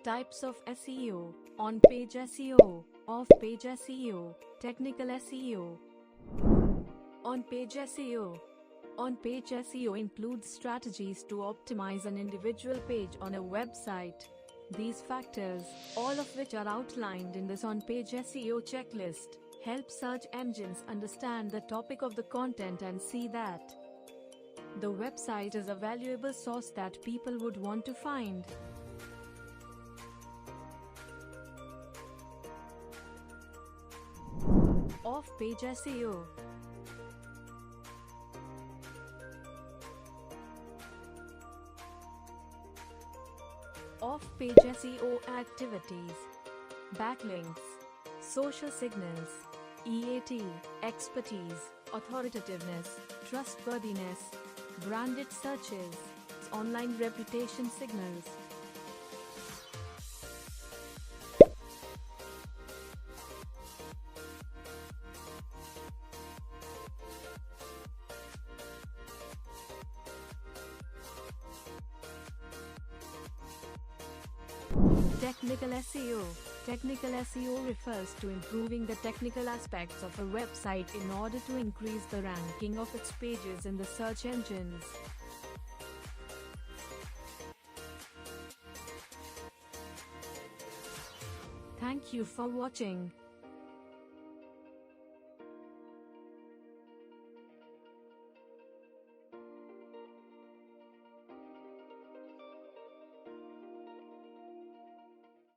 Types of SEO: on-page SEO, off-page SEO, technical SEO. On-page SEO. On-page SEO includes strategies to optimize an individual page on a website. These factors, all of which are outlined in this on-page SEO checklist, help search engines understand the topic of the content and see that the website is a valuable source that people would want to find. Off-page SEO. Off-page SEO activities: backlinks, social signals, EAT, expertise, authoritativeness, trustworthiness, branded searches, online reputation signals. Technical SEO. Technical SEO refers to improving the technical aspects of a website in order to increase the ranking of its pages in the search engines. Thank you for watching.